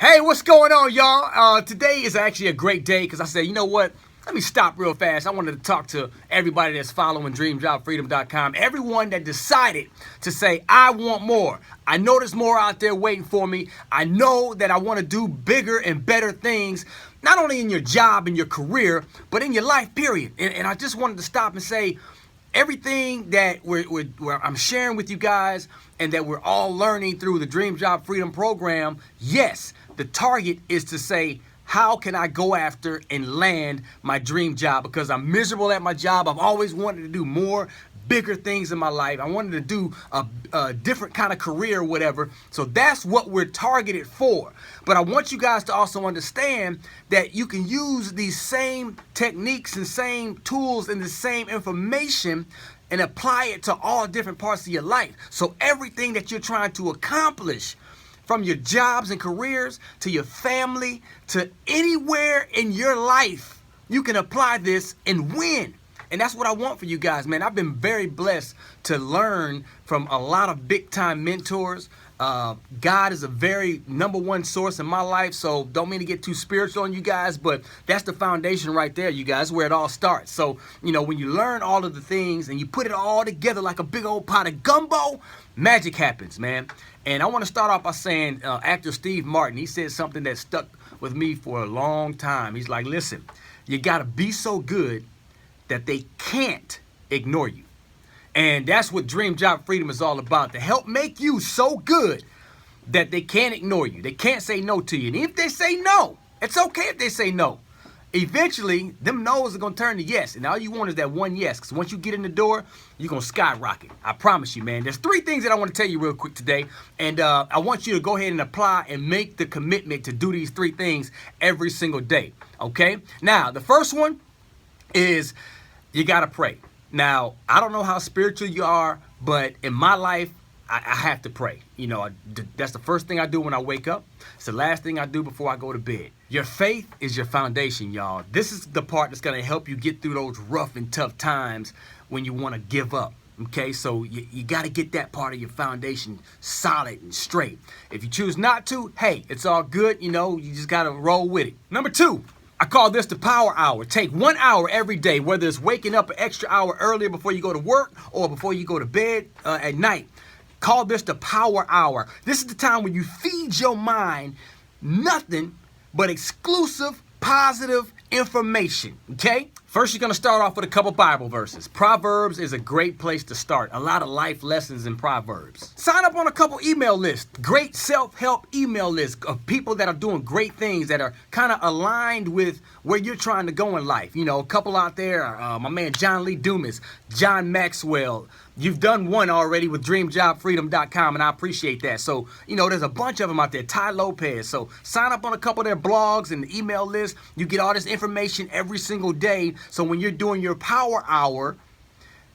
Hey, what's going on, y'all? Today is actually a great day because I said, you know what? Let me stop real fast. I wanted to talk to everybody that's following DreamJobFreedom.com. Everyone that decided to say, I want more. I know there's more out there waiting for me. I know that I want to do bigger and better things, not only in your job and your career, but in your life, period. And I just wanted to stop and say, everything that I'm sharing with you guys and that we're all learning through the Dream Job Freedom Program, yes, the target is to say, how can I go after and land my dream job? Because I'm miserable at my job. I've always wanted to do more, bigger things in my life. I wanted to do a different kind of career or whatever. So that's what we're targeted for. But I want you guys to also understand that you can use these same techniques and same tools and the same information and apply it to all different parts of your life. So everything that you're trying to accomplish, from your jobs and careers to your family to anywhere in your life, you can apply this and win. And that's what I want for you guys, man. I've been very blessed to learn from a lot of big time mentors. God is a very number one source in my life, so don't mean to get too spiritual on you guys, but that's the foundation right there, you guys, where it all starts. So, you know, when you learn all of the things and you put it all together like a big old pot of gumbo, magic happens, man. And I want to start off by saying actor Steve Martin, he said something that stuck with me for a long time. He's like, listen, you got to be so good that they can't ignore you. And that's what Dream Job Freedom is all about, to help make you so good that they can't ignore you. They can't say no to you. And if they say no, it's okay if they say no. Eventually, them no's are going to turn to yes. And all you want is that one yes. Because once you get in the door, you're going to skyrocket. I promise you, man. There's 3 things that I want to tell you real quick today. And I want you to go ahead and apply and make the commitment to do these 3 things every single day. Okay? Now, the first one is you got to pray. Now, I don't know how spiritual you are, but in my life, I have to pray. You know, that's the first thing I do when I wake up. It's the last thing I do before I go to bed. Your faith is your foundation, y'all. This is the part that's going to help you get through those rough and tough times when you want to give up. Okay, so you got to get that part of your foundation solid and straight. If you choose not to, hey, it's all good. You know, you just got to roll with it. Number 2. I call this the power hour. Take 1 hour every day, whether it's waking up an extra hour earlier before you go to work or before you go to bed at night. Call this the power hour. This is the time when you feed your mind nothing but exclusive, positive information, okay? First, you're going to start off with a couple Bible verses. Proverbs is a great place to start. A lot of life lessons in Proverbs. Sign up on a couple email lists. Great self-help email lists of people that are doing great things that are kind of aligned with where you're trying to go in life. You know, a couple out there, my man John Lee Dumas, John Maxwell. You've done one already with DreamJobFreedom.com, and I appreciate that. So, you know, there's a bunch of them out there. Ty Lopez. So sign up on a couple of their blogs and the email list. You get all this information every single day. So when you're doing your power hour,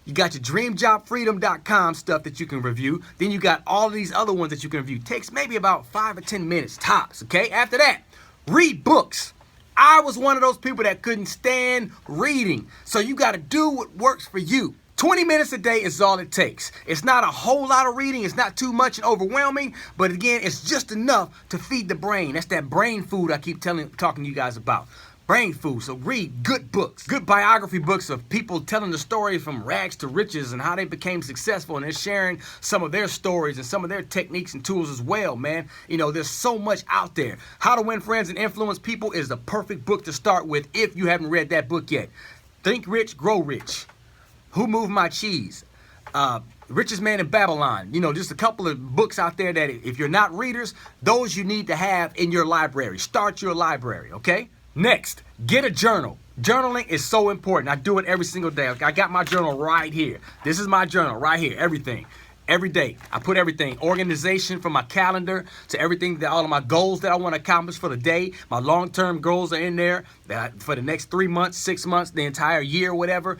you got your DreamJobFreedom.com stuff that you can review. Then you got all of these other ones that you can review. Takes maybe about 5 or 10 minutes tops, okay? After that, read books. I was one of those people that couldn't stand reading. So you got to do what works for you. 20 minutes a day is all it takes. It's not a whole lot of reading. It's not too much and overwhelming. But again, it's just enough to feed the brain. That's that brain food I keep talking to you guys about. Brain food. So read good books, good biography books of people telling the stories from rags to riches and how they became successful, and they're sharing some of their stories and some of their techniques and tools as well, man. You know, there's so much out there. How to Win Friends and Influence People is the perfect book to start with if you haven't read that book yet. Think Rich, Grow Rich. Who Moved My Cheese? Richest Man in Babylon. You know, just a couple of books out there that if you're not readers, those you need to have in your library. Start your library, okay? Next, get a journal. Journaling is so important. I do it every single day. I got my journal right here. This is my journal right here, everything. Every day, I put everything, organization from my calendar to everything, that all of my goals that I want to accomplish for the day. My long-term goals are in there for the next 3 months, 6 months, the entire year, whatever.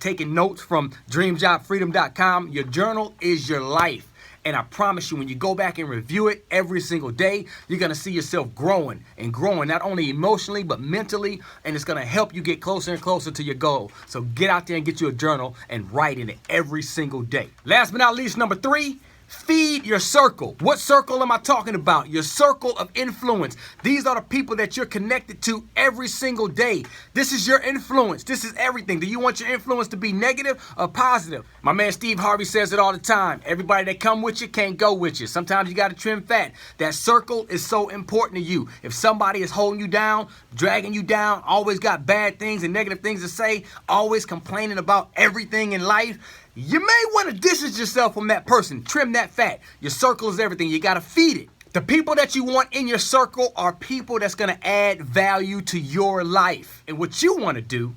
Taking notes from DreamJobFreedom.com. Your journal is your life. And I promise you, when you go back and review it every single day, you're going to see yourself growing and growing, not only emotionally, but mentally. And it's going to help you get closer and closer to your goal. So get out there and get you a journal and write in it every single day. Last but not least, number 3, Feed your circle. What circle am I talking about? Your circle of influence. These are the people that you're connected to every single day. This is your influence. This is everything. Do you want your influence to be negative or positive? My man Steve Harvey says it all the time. Everybody that come with you can't go with you. Sometimes you got to trim fat. That circle is so important to you. If somebody is holding you down, dragging you down, always got bad things and negative things to say, always complaining about everything in life, you may want to distance yourself from that person. Trim that fat. Your circle is everything. You got to feed it. The people that you want in your circle are people that's going to add value to your life. And what you want to do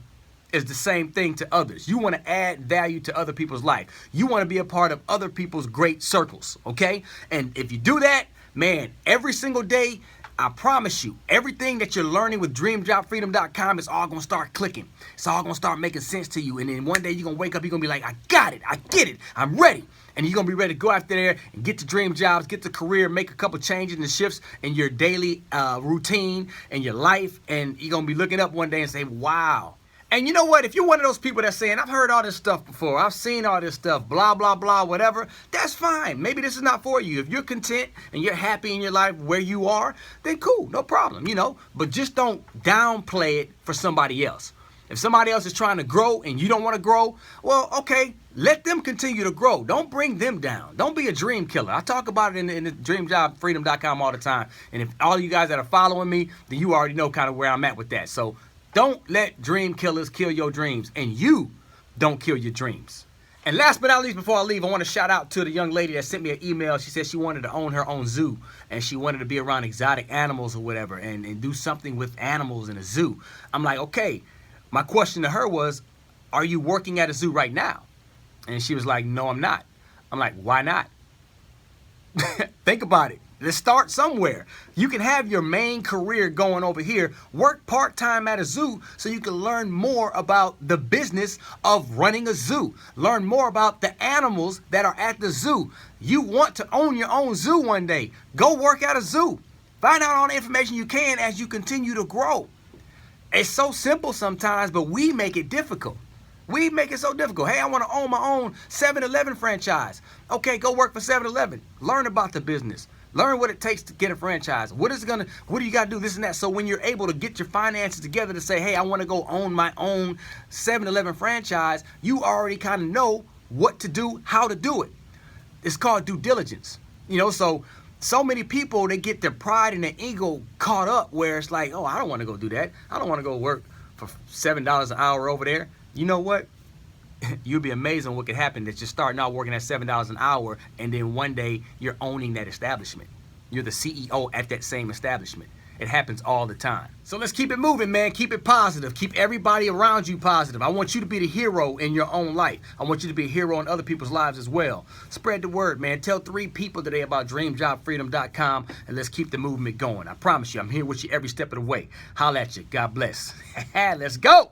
is the same thing to others. You want to add value to other people's life. You want to be a part of other people's great circles, okay? And if you do that, man, every single day, I promise you, everything that you're learning with DreamJobFreedom.com is all going to start clicking. It's all going to start making sense to you. And then one day you're going to wake up, you're going to be like, I got it. I get it. I'm ready. And you're going to be ready to go out there and get to dream jobs, get the career, make a couple changes and shifts in your daily routine and your life. And you're going to be looking up one day and say, wow. And you know what? If you're one of those people that's saying, I've heard all this stuff before, I've seen all this stuff, blah, blah, blah, whatever, that's fine. Maybe this is not for you. If you're content and you're happy in your life where you are, then cool, no problem, you know. But just don't downplay it for somebody else. If somebody else is trying to grow and you don't want to grow, well, okay, let them continue to grow. Don't bring them down. Don't be a dream killer. I talk about it in the DreamJobFreedom.com all the time. And if all you guys that are following me, then you already know kind of where I'm at with that. So don't let dream killers kill your dreams, and you don't kill your dreams. And last but not least, before I leave, I want to shout out to the young lady that sent me an email. She said she wanted to own her own zoo, and she wanted to be around exotic animals or whatever, and do something with animals in a zoo. I'm like, okay. My question to her was, are you working at a zoo right now? And she was like, no, I'm not. I'm like, why not? Think about it. Let's start somewhere. You can have your main career going over here, work part-time at a zoo so you can learn more about the business of running a zoo. Learn more about the animals that are at the zoo. You want to own your own zoo one day. Go work at a zoo. Find out all the information you can as you continue to grow. It's so simple sometimes, but we make it difficult. We make it so difficult. Hey, I want to own my own 7-Eleven franchise. Okay, go work for 7-Eleven. Learn about the business. Learn what it takes to get a franchise. What do you got to do, this and that? So when you're able to get your finances together to say, hey, I want to go own my own 7-Eleven franchise, you already kind of know what to do, how to do it. It's called due diligence. You know, so many people, they get their pride and their ego caught up where it's like, oh, I don't want to go do that. I don't want to go work for $7 an hour over there. You know what? You'll be amazed on what could happen that you're starting out working at $7 an hour, and then one day you're owning that establishment. You're the CEO at that same establishment. It happens all the time. So let's keep it moving, man. Keep it positive. Keep everybody around you positive. I want you to be the hero in your own life. I want you to be a hero in other people's lives as well. Spread the word, man. Tell 3 people today about DreamJobFreedom.com, and let's keep the movement going. I promise you, I'm here with you every step of the way. Holla at you. God bless. Let's go.